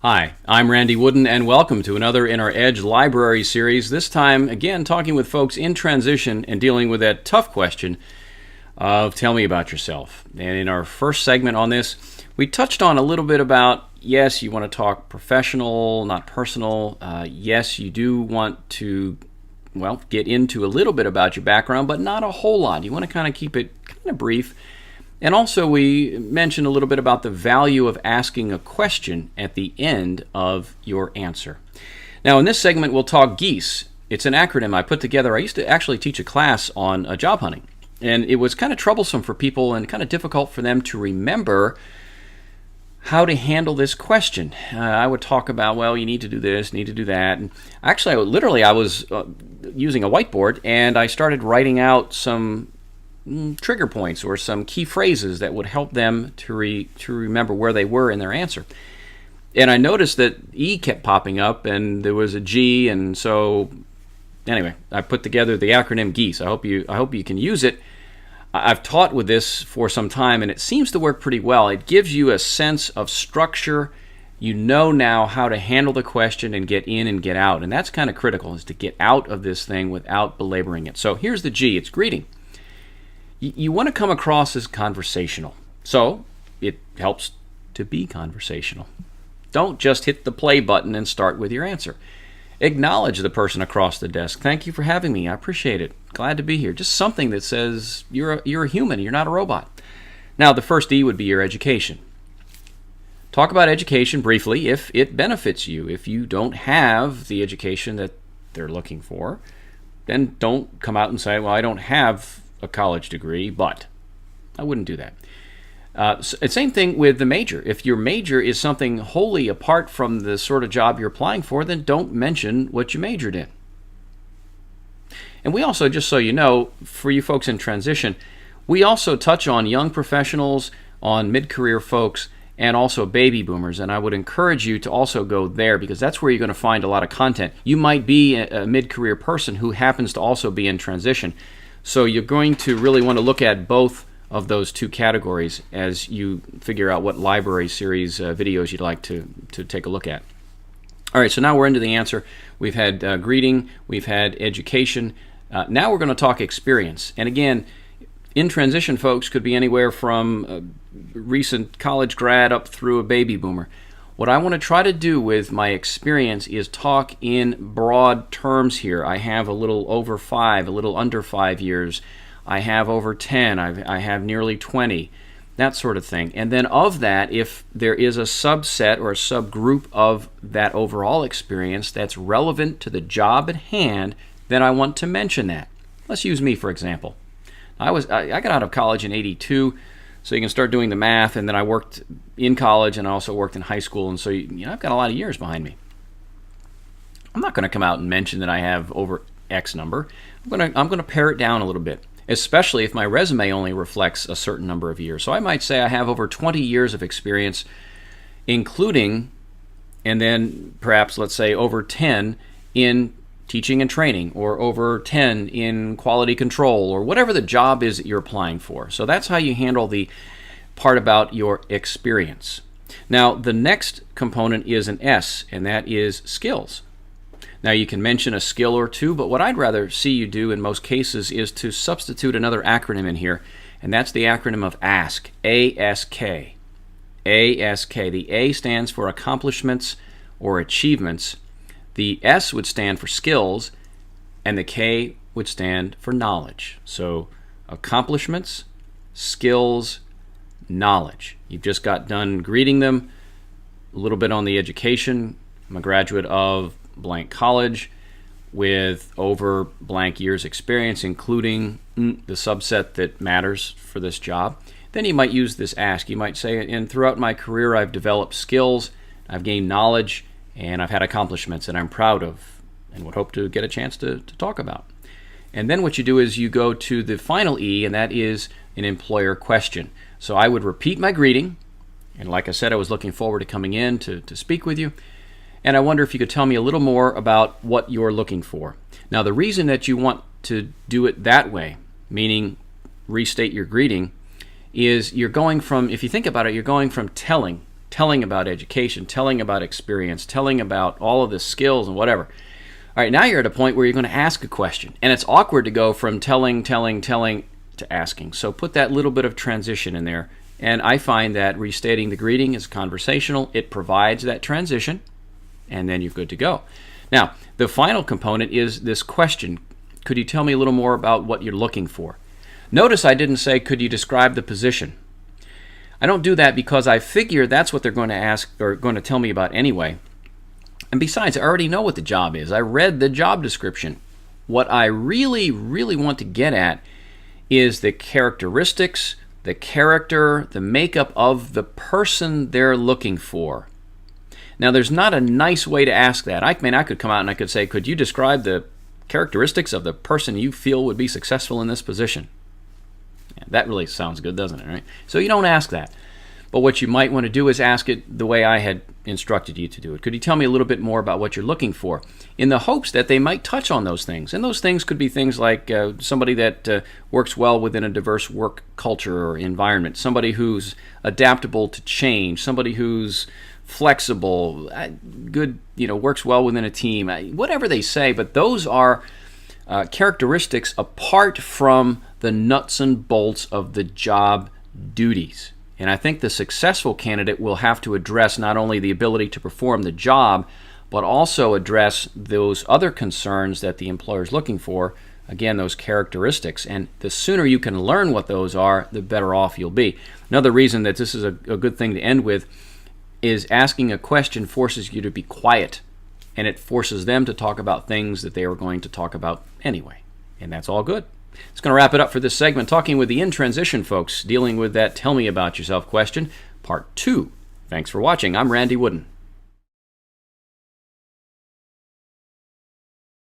Hi, I'm Randy Wooden, and welcome to another in our Edge Library series. This time, again, talking with folks in transition and dealing with that tough question of tell me about yourself. And in our first segment on this, we touched on a little bit about, yes, you want to talk professional, not personal. Yes, you do want to, get into a little bit about your background, but not a whole lot. You want to kind of keep it kind of brief. And also we mentioned a little bit about the value of asking a question at the end of your answer. Now in this segment we'll talk GEESE. It's an acronym I put together. I used to actually teach a class on job hunting. And it was kind of troublesome for people and kind of difficult for them to remember how to handle this question. I would talk about, you need to do this, need to do that. And actually, I was using a whiteboard and I started writing out some trigger points or some key phrases that would help them to remember where they were in their answer. And I noticed that E kept popping up and there was a G, and so anyway, I put together the acronym GEESE. I hope you can use it. I've taught with this for some time and it seems to work pretty well. It gives you a sense of structure. You know now how to handle the question and get in and get out, and that's kind of critical, is to get out of this thing without belaboring it. So here's the G, it's greeting. You want to come across as conversational, so it helps to be conversational. Don't just hit the play button and start with your answer. Acknowledge the person across the desk. Thank you for having me. I appreciate it. Glad to be here. Just something that says you're a human. You're not a robot. Now, the first E would be your education. Talk about education briefly if it benefits you. If you don't have the education that they're looking for, then don't come out and say, I don't have a college degree, but I wouldn't do that. Same thing with the major. If your major is something wholly apart from the sort of job you're applying for, then don't mention what you majored in. And we also, just so you know, for you folks in transition, we also touch on young professionals, on mid-career folks, and also baby boomers. And I would encourage you to also go there because that's where you're going to find a lot of content. You might be a mid-career person who happens to also be in transition. So you're going to really want to look at both of those two categories as you figure out what library series videos you'd like to take a look at. All right, so now we're into the answer. We've had greeting, we've had education. Now we're going to talk experience. And again, in transition folks could be anywhere from a recent college grad up through a baby boomer. What I want to try to do with my experience is talk in broad terms here. I have a little over 5, a little under 5 years. I have over 10. I have nearly 20, that sort of thing. And then of that, if there is a subset or a subgroup of that overall experience that's relevant to the job at hand, then I want to mention that. Let's use me, for example. I got out of college in '82. So you can start doing the math, and then I worked in college and I also worked in high school, and so I've got a lot of years behind me. I'm not going to come out and mention that I have over X number. I'm going to pare it down a little bit, especially if my resume only reflects a certain number of years. So I might say I have over 20 years of experience, including, and then perhaps let's say over 10 in teaching and training, or over 10 in quality control, or whatever the job is that you're applying for. So that's how you handle the part about your experience. Now, the next component is an S, and that is skills. Now, you can mention a skill or two, but what I'd rather see you do in most cases is to substitute another acronym in here, and that's the acronym of ASK, A-S-K. A-S-K. The A stands for accomplishments or achievements. The S would stand for skills, and the K would stand for knowledge. So accomplishments, skills, knowledge. You've just got done greeting them. A little bit on the education. I'm a graduate of blank college with over blank years experience, including the subset that matters for this job. Then you might use this ask. You might say, and throughout my career I've developed skills, I've gained knowledge, and I've had accomplishments that I'm proud of and would hope to get a chance to talk about. And then what you do is you go to the final E, and that is an employer question. So I would repeat my greeting, and like I said, I was looking forward to coming in to speak with you. And I wonder if you could tell me a little more about what you're looking for. Now, the reason that you want to do it that way, meaning restate your greeting, is you're going from, if you think about it, you're going from telling telling about education, telling about experience, telling about all of the skills and whatever. All right, now you're at a point where you're going to ask a question. And it's awkward to go from telling to asking. So put that little bit of transition in there. And I find that restating the greeting is conversational. It provides that transition, and then you're good to go. Now, the final component is this question. Could you tell me a little more about what you're looking for? Notice I didn't say, could you describe the position? I don't do that because I figure that's what they're going to ask or going to tell me about anyway. And besides, I already know what the job is. I read the job description. What I really, really want to get at is the characteristics, the character, the makeup of the person they're looking for. Now, there's not a nice way to ask that. I could come out and I could say, could you describe the characteristics of the person you feel would be successful in this position? Yeah, that really sounds good, doesn't it, right? So you don't ask that. But what you might want to do is ask it the way I had instructed you to do it. Could you tell me a little bit more about what you're looking for? In the hopes that they might touch on those things. And those things could be things like somebody that works well within a diverse work culture or environment, somebody who's adaptable to change, somebody who's flexible, good, works well within a team, whatever they say. But those are characteristics apart from the nuts and bolts of the job duties. And I think the successful candidate will have to address not only the ability to perform the job, but also address those other concerns that the employer is looking for, again, those characteristics. And the sooner you can learn what those are, the better off you'll be. Another reason that this is a good thing to end with is asking a question forces you to be quiet, and it forces them to talk about things that they were going to talk about anyway. And that's all good. It's going to wrap it up for this segment, talking with the In Transition folks, dealing with that Tell Me About Yourself question, Part 2. Thanks for watching. I'm Randy Wooden.